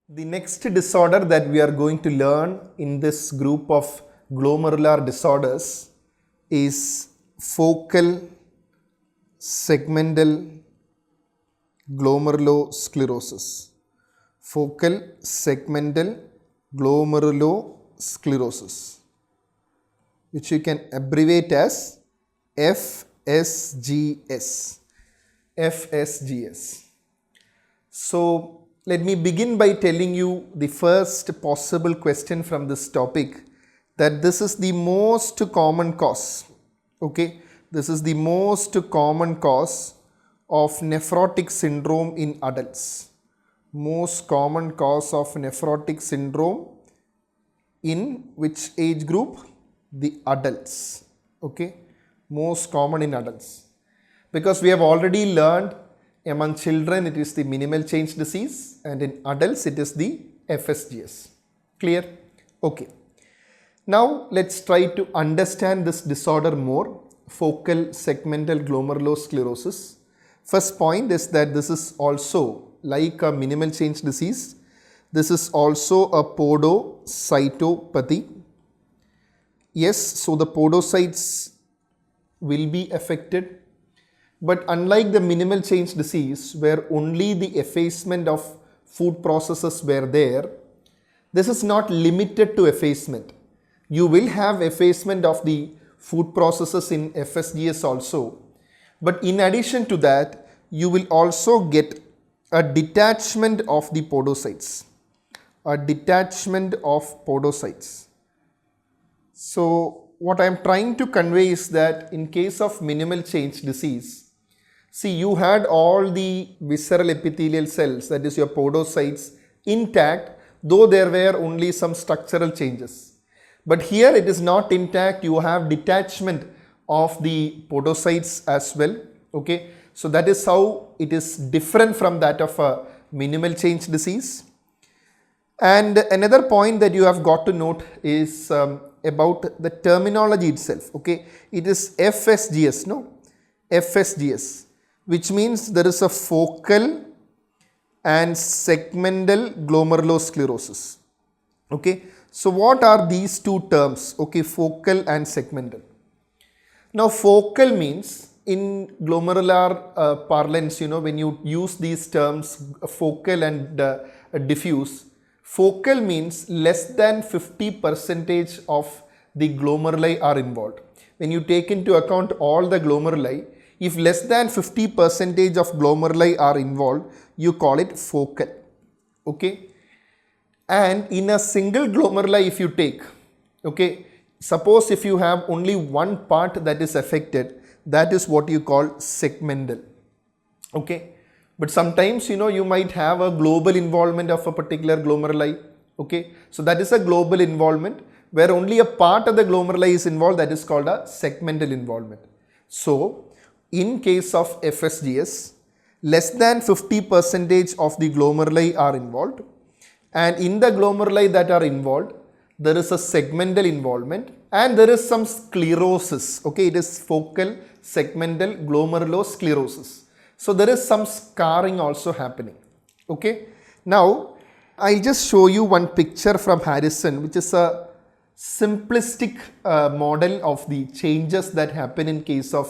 The next disorder that we are going to learn in this group of glomerular disorders is focal segmental glomerulosclerosis. Focal segmental glomerulosclerosis, which you can abbreviate as FSGS. FSGS. So, let me begin by telling you the first possible question from this topic, that this is the most common cause. Okay, this is the most common cause of nephrotic syndrome in adults. Most common cause of nephrotic syndrome in which age group? The adults. Okay, most common in adults, because we have already learned among children it is the minimal change disease, and in adults it is the FSGS. Clear? Okay. Now let's try to understand this disorder more, focal segmental glomerulosclerosis. First point is that this is also like a minimal change disease. This is also a podocytopathy. Yes, so the podocytes will be affected. But unlike the minimal change disease, where only the effacement of food processes were there, this is not limited to effacement. You will have effacement of the food processes in FSGS also. But in addition to that, you will also get a detachment of the podocytes. A detachment of podocytes. So what I am trying to convey is that in case of minimal change disease, see, you had all the visceral epithelial cells, that is your podocytes, intact, though there were only some structural changes. But here it is not intact, you have detachment of the podocytes as well. Okay, so that is how it is different from that of a minimal change disease. And another point that you have got to note is about the terminology itself. Okay, it is FSGS, no? FSGS, which means there is a focal and segmental glomerulosclerosis. Okay, so what are these two terms? Okay, focal and segmental. Now focal means in glomerular parlance, when you use these terms focal and diffuse, focal means less than 50% of the glomeruli are involved. When you take into account all the glomeruli, if less than 50% of glomeruli are involved, you call it focal. Okay. And in a single glomeruli if you take, okay, suppose if you have only one part that is affected, that is what you call segmental. Okay. But sometimes, you might have a global involvement of a particular glomeruli. Okay. So that is a global involvement where only a part of the glomeruli is involved, that is called a segmental involvement. So in case of FSGS, less than 50% of the glomeruli are involved, and in the glomeruli that are involved, there is a segmental involvement and there is some sclerosis. Okay, it is focal segmental glomerulosclerosis. So there is some scarring also happening. Okay, now I'll just show you one picture from Harrison, which is a simplistic model of the changes that happen in case of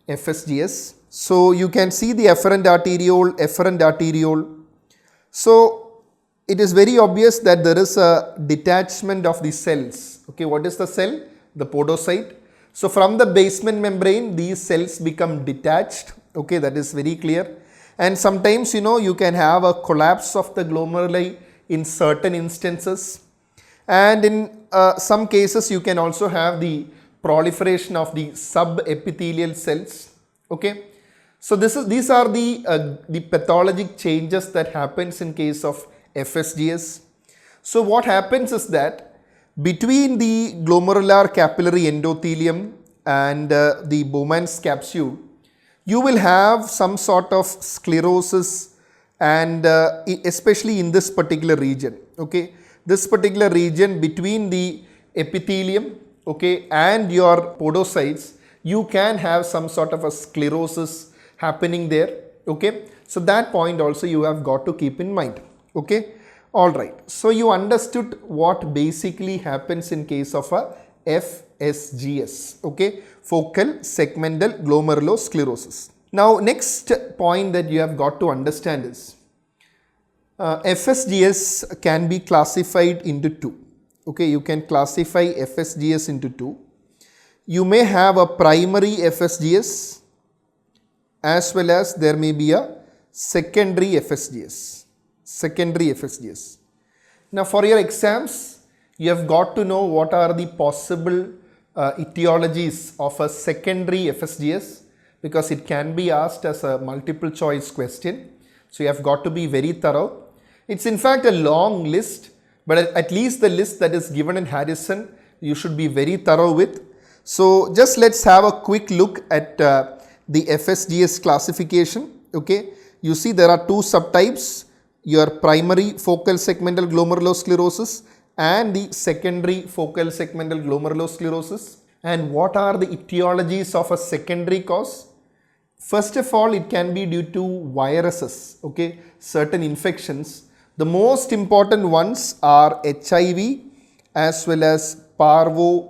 FSGS. So you can see the efferent arteriole. So it is very obvious that there is a detachment of the cells. Okay, what is the cell? The podocyte. So from the basement membrane, these cells become detached. Okay, that is very clear. And sometimes, you can have a collapse of the glomeruli in certain instances. And in some cases, you can also have the proliferation of the subepithelial cells. Okay, so these are the pathologic changes that happens in case of FSGS. So what happens is that between the glomerular capillary endothelium and the Bowman's capsule, you will have some sort of sclerosis, and especially in this particular region. Okay, this particular region between the epithelium, okay, and your podocytes, you can have some sort of a sclerosis happening there. Okay, so that point also you have got to keep in mind. Okay, Alright, so you understood what basically happens in case of a FSGS, okay, focal segmental glomerulosclerosis. Now next point that you have got to understand is FSGS can be classified into two. Okay, you can classify FSGS into two. You may have a primary FSGS as well as there may be a secondary FSGS. Now for your exams, you have got to know what are the possible etiologies of a secondary FSGS, because it can be asked as a multiple choice question. So you have got to be very thorough. It's in fact a long list, but at least the list that is given in Harrison, you should be very thorough with. So just let's have a quick look at the FSGS classification. Okay, you see there are two subtypes, your primary focal segmental glomerulosclerosis and the secondary focal segmental glomerulosclerosis. And what are the etiologies of a secondary cause? First of all, it can be due to viruses, okay, certain infections. The most important ones are HIV as well as parvovirus,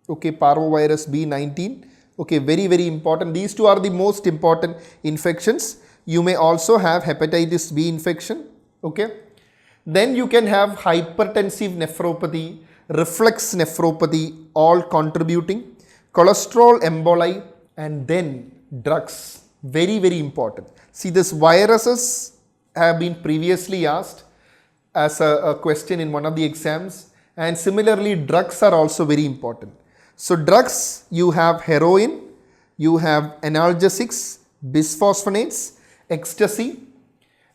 okay, parvovirus B19, okay, very important. These two are the most important infections. You may also have hepatitis B infection, okay. Then you can have hypertensive nephropathy, reflex nephropathy, all contributing, cholesterol emboli, and then drugs, very important. See, this viruses have been previously asked as a question in one of the exams, and similarly drugs are also very important. So drugs, you have heroin, you have analgesics, bisphosphonates, ecstasy,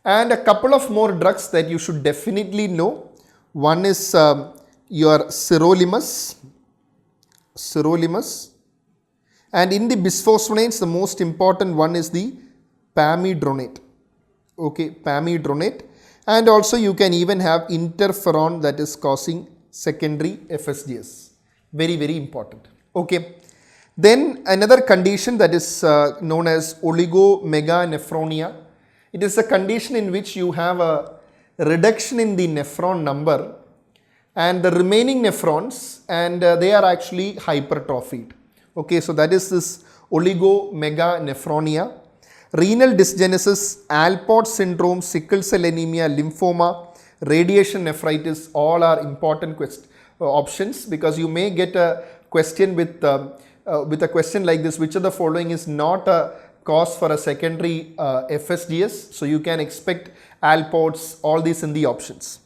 and a couple of more drugs that you should definitely know. One is your sirolimus, and in the bisphosphonates, the most important one is the pamidronate, okay, pamidronate, and also you can even have interferon that is causing secondary FSGS, very important, okay. Then another condition that is known as oligomeganephronia. It is a condition in which you have a reduction in the nephron number and the remaining nephrons, and they are actually hypertrophied. Okay, so that is this oligomeganephronia. Renal dysgenesis, Alport syndrome, sickle cell anemia, lymphoma, radiation nephritis, all are important options, because you may get a question with a question like this: which of the following is not a cause for a secondary FSGS? So you can expect Alports, all these in the options.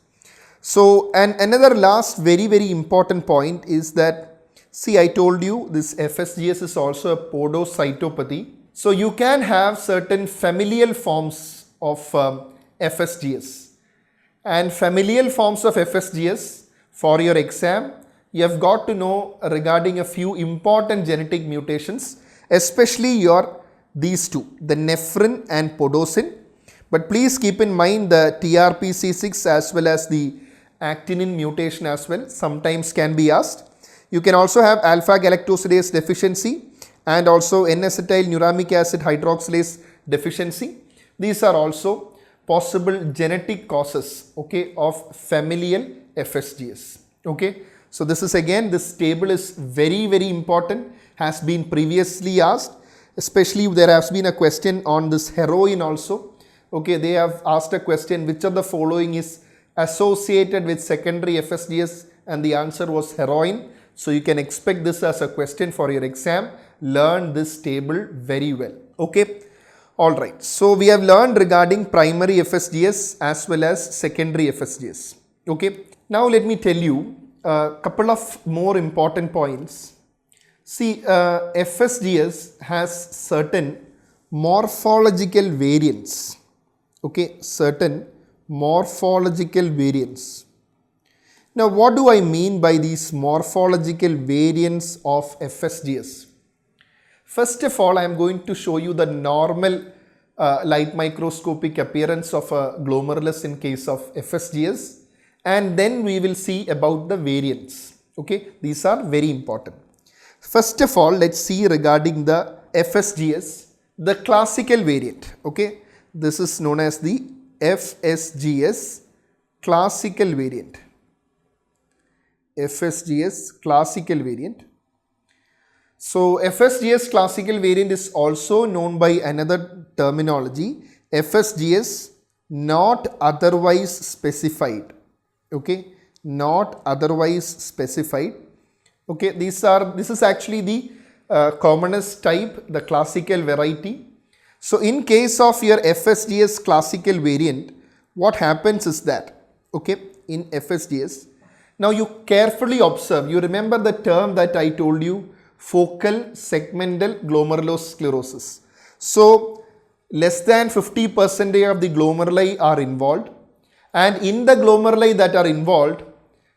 So, and another last very important point is that, see, I told you this FSGS is also a podocytopathy. So you can have certain familial forms of FSGS, and familial forms of FSGS, for your exam you have got to know regarding a few important genetic mutations, especially these two, the nephrin and podosin. But please keep in mind the TRPC6 as well as the actinin mutation as well sometimes can be asked. You can also have alpha galactosidase deficiency and also N-acetyl uramic acid hydroxylase deficiency. These are also possible genetic causes, okay, of familial FSGS, okay. So this is again, this table is very important, has been previously asked, especially there has been a question on this heroin also, okay. They have asked a question, which of the following is associated with secondary FSGS, and the answer was heroin. So you can expect this as a question for your exam. Learn this table very well, okay. Alright, so we have learned regarding primary FSGS as well as secondary FSGS, okay. Now let me tell you a couple of more important points. See, FSGS has certain morphological variants, okay, certain morphological variants. Now what do I mean by these morphological variants of FSGS? First of all, I am going to show you the normal light microscopic appearance of a glomerulus in case of FSGS, and then we will see about the variants, okay. These are very important. First of all, let's see regarding the FSGS, the classical variant, okay. This is known as the FSGS classical variant. FSGS classical variant. So FSGS classical variant is also known by another terminology, FSGS not otherwise specified. Okay, not otherwise specified. Okay, this is actually the commonest type, the classical variety. So in case of your FSGS classical variant, what happens is that, okay, in FSGS, now you carefully observe, you remember the term that I told you, focal segmental glomerulosclerosis. So less than 50% of the glomeruli are involved, and in the glomeruli that are involved,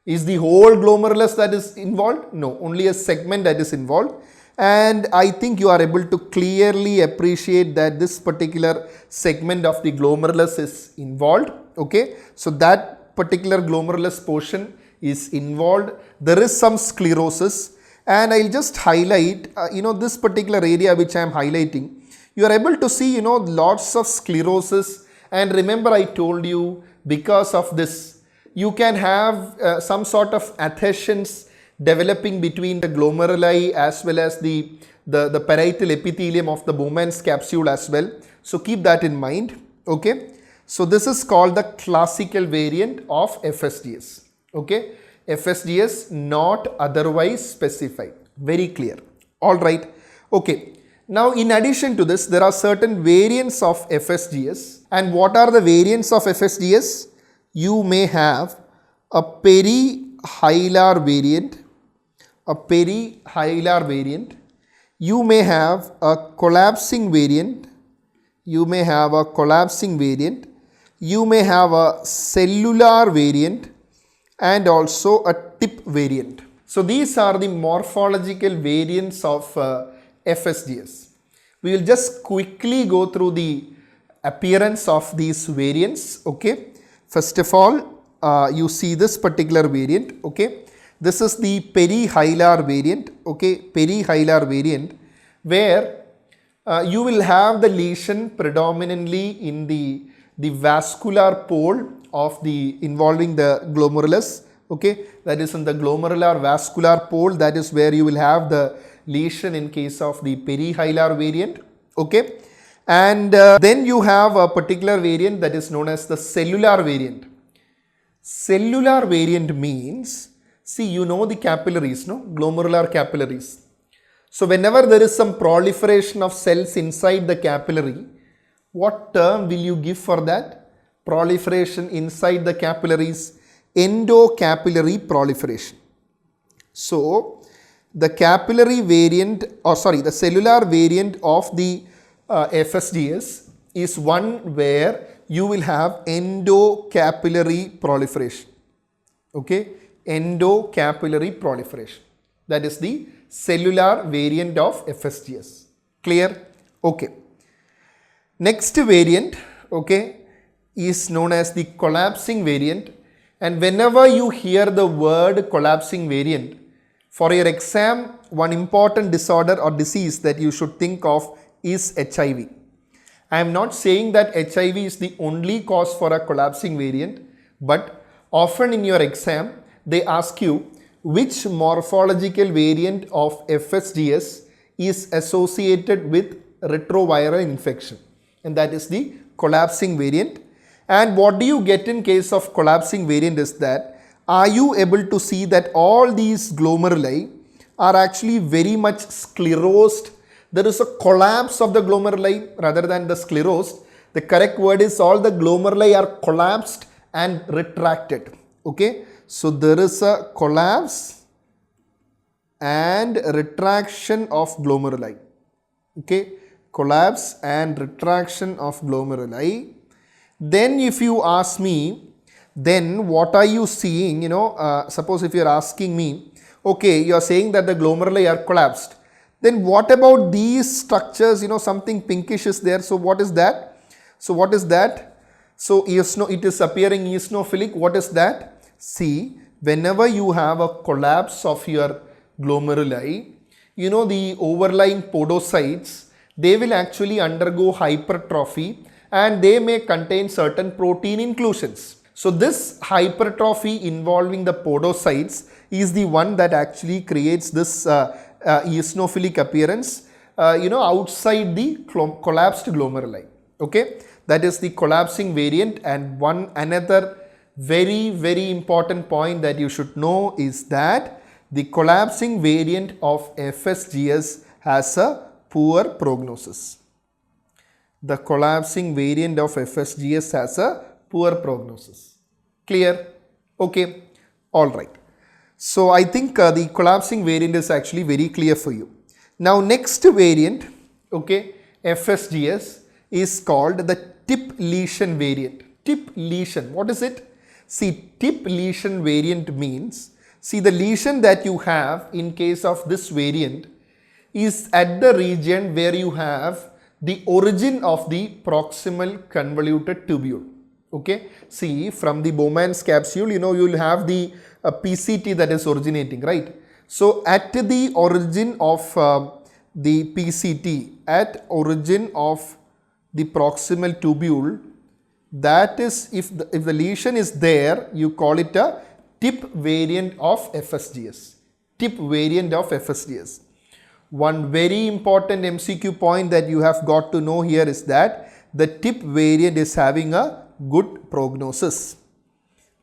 is the whole glomerulus that is involved? No, only a segment that is involved. And I think you are able to clearly appreciate that this particular segment of the glomerulus is involved. Okay, so that particular glomerulus portion is involved. There is some sclerosis, and I'll just highlight this particular area which I am highlighting. You are able to see lots of sclerosis, and remember I told you, because of this you can have some sort of adhesions developing between the glomeruli as well as the parietal epithelium of the Bowman's capsule as well. So keep that in mind. Okay, so this is called the classical variant of FSGS. Okay, FSGS not otherwise specified. Very clear. All right. Okay. Now in addition to this, there are certain variants of FSGS. And what are the variants of FSGS? You may have a perihilar variant, you may have a collapsing variant, you may have a cellular variant, and also a tip variant. So these are the morphological variants of FSGS. We will just quickly go through the appearance of these variants. Okay, first of all, you see this particular variant. Okay, this is the perihilar variant. Okay, perihilar variant, where you will have the lesion predominantly in the vascular pole of the involving the glomerulus. Okay, that is in the glomerular vascular pole, that is where you will have the lesion in case of the perihilar variant. Okay, and then you have a particular variant that is known as the cellular variant. Cellular variant means, see, the capillaries, no, glomerular capillaries. So whenever there is some proliferation of cells inside the capillary, what term will you give for that? Proliferation inside the capillaries, endocapillary proliferation. So the capillary variant, the cellular variant of the FSGS is one where you will have endocapillary proliferation. Okay, endocapillary proliferation. That is the cellular variant of FSGS. Clear? Okay. Next variant, okay, is known as the collapsing variant. And whenever you hear the word collapsing variant, for your exam, one important disorder or disease that you should think of is HIV. I am not saying that HIV is the only cause for a collapsing variant, but often in your exam, they ask you which morphological variant of FSGS is associated with retroviral infection, and that is the collapsing variant. And what do you get in case of collapsing variant is that, are you able to see that all these glomeruli are actually very much sclerosed? There is a collapse of the glomeruli rather than the sclerosed. The correct word is all the glomeruli are collapsed and retracted. Okay, so there is a collapse and retraction of glomeruli. Okay, collapse and retraction of glomeruli. Then if you ask me, then what are you seeing? Suppose if you are asking me, okay, you are saying that the glomeruli are collapsed. Then what about these structures? Something pinkish is there. So what is that? So it is appearing eosinophilic. What is that? See, whenever you have a collapse of your glomeruli, the overlying podocytes, they will actually undergo hypertrophy, and they may contain certain protein inclusions. So this hypertrophy involving the podocytes is the one that actually creates this eosinophilic appearance outside the collapsed glomeruli. Okay, that is the collapsing variant. And another very important point that you should know is that the collapsing variant of FSGS has a poor prognosis. The collapsing variant of FSGS has a poor prognosis. Clear? Okay, alright. So I think the collapsing variant is actually very clear for you. Now next variant, okay, FSGS is called the tip lesion variant. Tip lesion, what is it? See, tip lesion variant means, see, the lesion that you have in case of this variant is at the region where you have the origin of the proximal convoluted tubule. Okay, see, from the Bowman's capsule, you will have the PCT that is originating, right? So at the origin of the PCT, at origin of the proximal tubule, that is, if the lesion is there, you call it a tip variant of FSGS. Tip variant of FSGS. One very important MCQ point that you have got to know here is that the tip variant is having a good prognosis.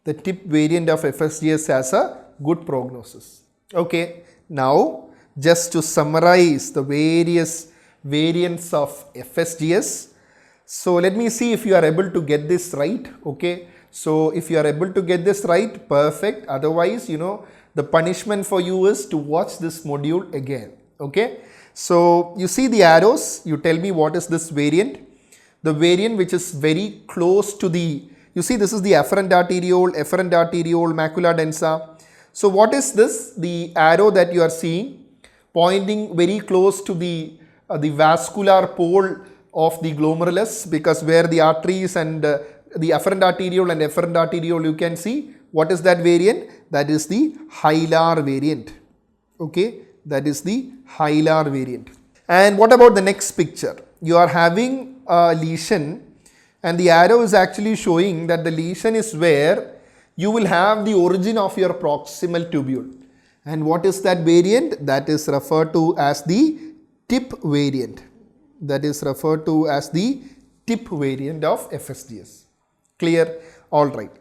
The tip variant of FSGS has a good prognosis. Okay, now just to summarize the various variants of FSGS. So let me see if you are able to get this right. Okay, so if you are able to get this right, perfect. Otherwise, the punishment for you is to watch this module again. Okay, so you see the arrows, you tell me what is this variant. The variant which is very close to the, you see this is the afferent arteriole, macula densa. So what is this? The arrow that you are seeing pointing very close to the vascular pole of the glomerulus, because where the arteries and the afferent arteriole and efferent arteriole, you can see what is that variant? That is the hilar variant. Okay, that is the hilar variant. And what about the next picture? You are having a lesion and the arrow is actually showing that the lesion is where you will have the origin of your proximal tubule. And what is that variant? That is referred to as the tip variant. That is referred to as the tip variant of FSGS. Clear? Alright.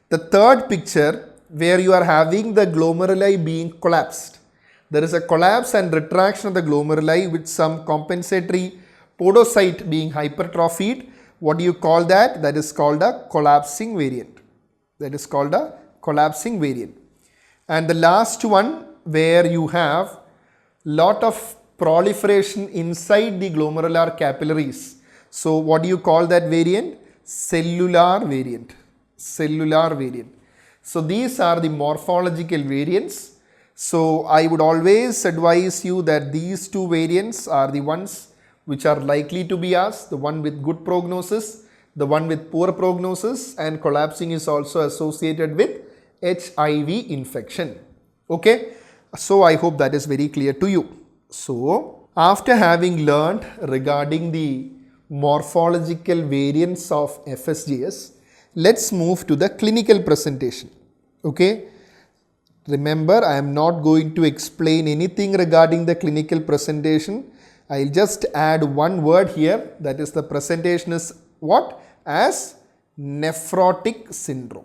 The third picture where you are having the glomeruli being collapsed. There is a collapse and retraction of the glomeruli with some compensatory podocyte being hypertrophied. What do you call that? That is called a collapsing variant. That is called a collapsing variant. And the last one where you have lot of proliferation inside the glomerular capillaries. So what do you call that variant? Cellular variant. Cellular variant. So these are the morphological variants. So I would always advise you that these two variants are the ones which are likely to be asked, the one with good prognosis, the one with poor prognosis, and collapsing is also associated with HIV infection. Okay, so I hope that is very clear to you. So after having learned regarding the morphological variants of FSGS, let's move to the clinical presentation. Okay, remember, I am not going to explain anything regarding the clinical presentation. I will just add one word here, that is the presentation is what? As nephrotic syndrome.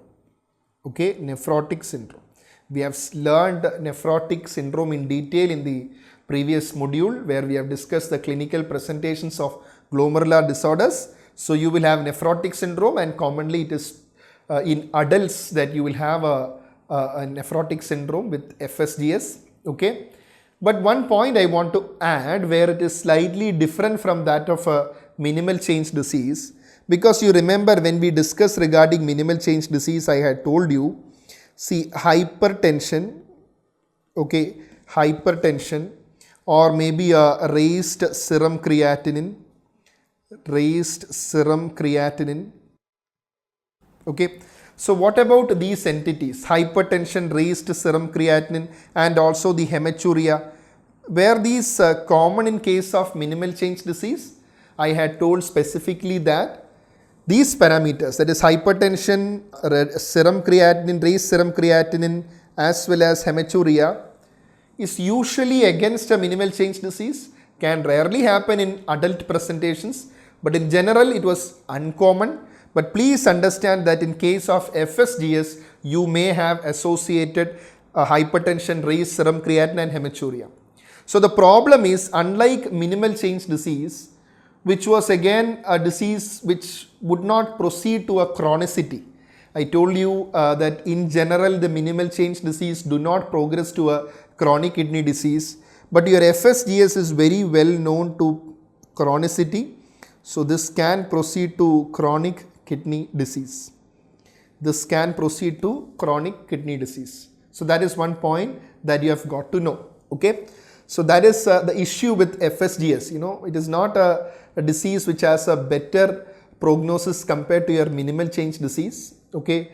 Okay, nephrotic syndrome. We have learned nephrotic syndrome in detail in the previous module where we have discussed the clinical presentations of glomerular disorders. So you will have nephrotic syndrome, and commonly it is in adults that you will have a nephrotic syndrome with FSGS. Okay. But one point I want to add where it is slightly different from that of a minimal change disease, because you remember when we discussed regarding minimal change disease, I had told you, see, hypertension, okay, hypertension, or maybe a raised serum creatinine, okay. So what about these entities, hypertension, raised serum creatinine, and also the hematuria? Were these common in case of minimal change disease? I had told specifically that these parameters, that is hypertension, serum creatinine, raised serum creatinine, as well as hematuria, is usually against a minimal change disease, can rarely happen in adult presentations, but in general it was uncommon. But please understand that in case of FSGS, you may have associated hypertension, raised serum creatinine and hematuria. So the problem is, unlike minimal change disease, which was again a disease which would not proceed to a chronicity. I told you that in general the minimal change disease do not progress to a chronic kidney disease, but your FSGS is very well known to chronicity. So this can proceed to chronic kidney disease. This can proceed to chronic kidney disease. So that is one point that you have got to know. Okay. So that is the issue with FSGS. You know, it is not a disease which has a better prognosis compared to your minimal change disease. Okay.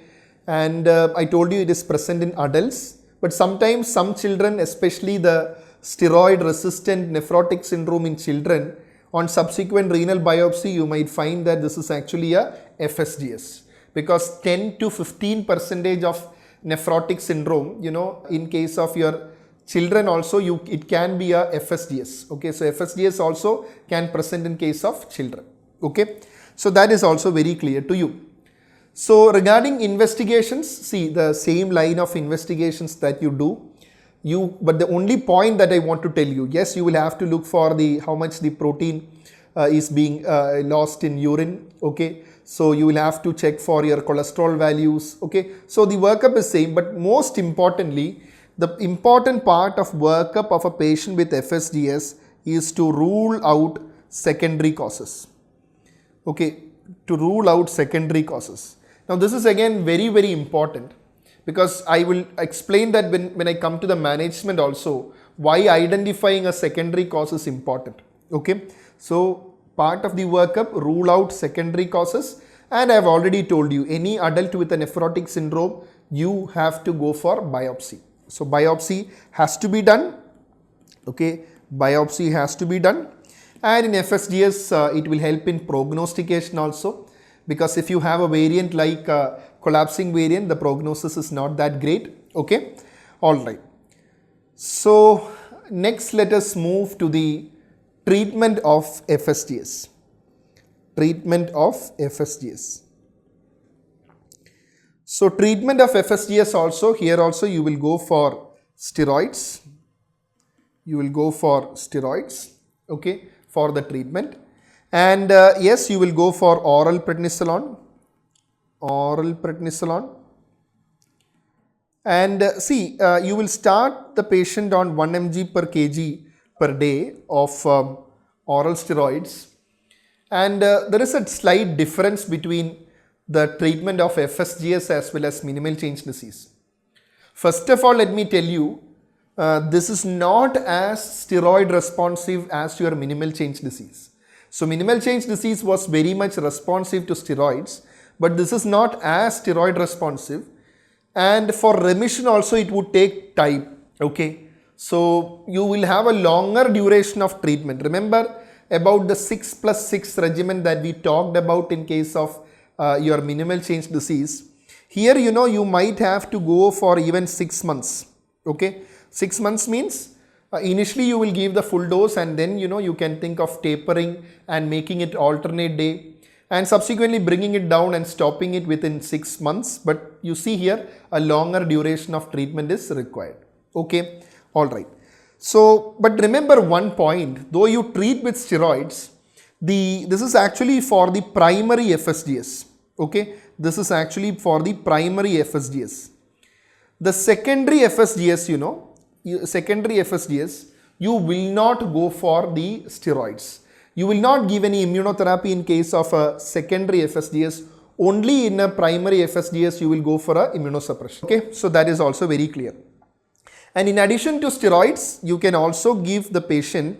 And I told you it is present in adults, but sometimes some children, especially the steroid resistant nephrotic syndrome in children, on subsequent renal biopsy, you might find that this is actually a FSGS, because 10 to 15% of nephrotic syndrome, you know, in case of your children also, it can be a FSGS. Okay, so FSGS also can present in case of children. Okay, so that is also very clear to you. So regarding investigations, see the same line of investigations that you do. But the only point that I want to tell you, yes, you will have to look for how much the protein is being lost in urine. Okay, so you will have to check for your cholesterol values. Okay, so the workup is same, but most importantly, the important part of workup of a patient with FSGS is to rule out secondary causes. Okay, to rule out secondary causes. Now this is again very, very important, because I will explain that when I come to the management also, why identifying a secondary cause is important. Okay, so part of the workup, rule out secondary causes, and I have already told you, any adult with a nephrotic syndrome, you have to go for biopsy. So biopsy has to be done. Okay, biopsy has to be done, and in FSGS it will help in prognostication also, because if you have a variant like collapsing variant, the prognosis is not that great. Okay, all right. So next, let us move to the treatment of FSGS. Treatment of FSGS. So treatment of FSGS also, here also you will go for steroids. You will go for steroids, okay, for the treatment. And yes, you will go for oral prednisolone. Oral prednisolone. And see, you will start the patient on 1 mg per kg per day of oral steroids. And there is a slight difference between the treatment of FSGS as well as minimal change disease. First of all, let me tell you, this is not as steroid responsive as your minimal change disease. So minimal change disease was very much responsive to steroids, but this is not as steroid responsive, and for remission also it would take time. Okay, so you will have a longer duration of treatment. Remember about the 6+6 regimen that we talked about in case of your minimal change disease. Here, you know, you might have to go for even 6 months. Okay, 6 months means initially you will give the full dose, and then you know you can think of tapering and making it alternate day, and subsequently bringing it down and stopping it within 6 months. But you see here a longer duration of treatment is required. Okay, all right. So, but remember one point, though you treat with steroids, this is actually for the primary FSGS. Okay, this is actually for the primary FSGS. The secondary FSGS, you know, secondary FSGS, you will not go for the steroids. You will not give any immunotherapy in case of a secondary FSGS. Only in a primary FSGS you will go for a immunosuppression. Okay, so that is also very clear. And in addition to steroids, you can also give the patient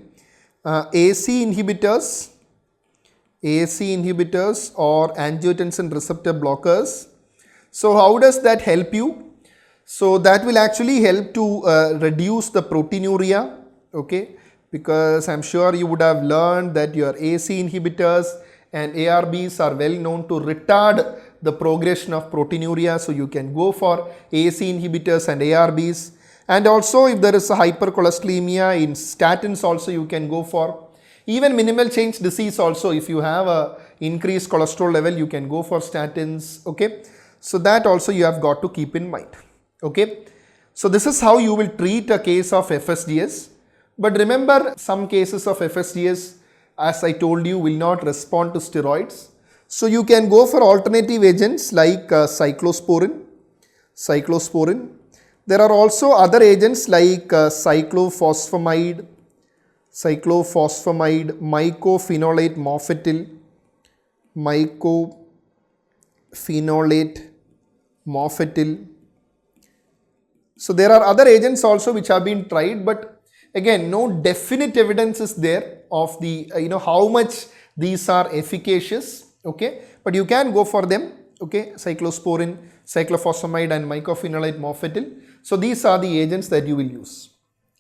ACE inhibitors or angiotensin receptor blockers. So how does that help you? So that will actually help to reduce the proteinuria, okay, because I'm sure you would have learned that your ACE inhibitors and ARBs are well known to retard the progression of proteinuria. So you can go for ACE inhibitors and ARBs. And also if there is a hypercholesterolemia in statins also you can go for. Even minimal change disease also, if you have a increased cholesterol level, you can go for statins. Okay. So that also you have got to keep in mind. Okay. So this is how you will treat a case of FSGS. But remember, some cases of FSGS, as I told you, will not respond to steroids. So you can go for alternative agents like cyclosporin. There are also other agents like cyclophosphamide, mycophenolate mofetil. So there are other agents also which have been tried, but again, no definite evidence is there of the how much these are efficacious. Okay, but you can go for them. Okay, cyclosporin, cyclophosphamide and mycophenolate mofetil. So these are the agents that you will use.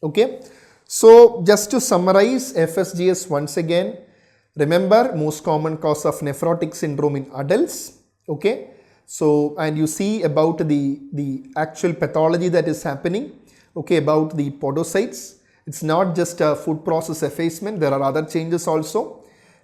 Okay, so just to summarize FSGS once again, remember, most common cause of nephrotic syndrome in adults. Okay, so and you see about the actual pathology that is happening. Okay, about the podocytes. It's not just a food process effacement, there are other changes also.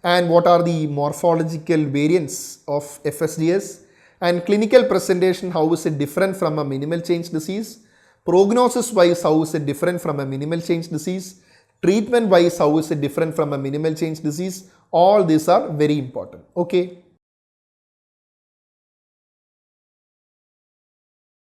And what are the morphological variants of FSGS, and clinical presentation, how is it different from a minimal change disease, prognosis wise, how is it different from a minimal change disease, treatment wise, how is it different from a minimal change disease. All these are very important. Okay.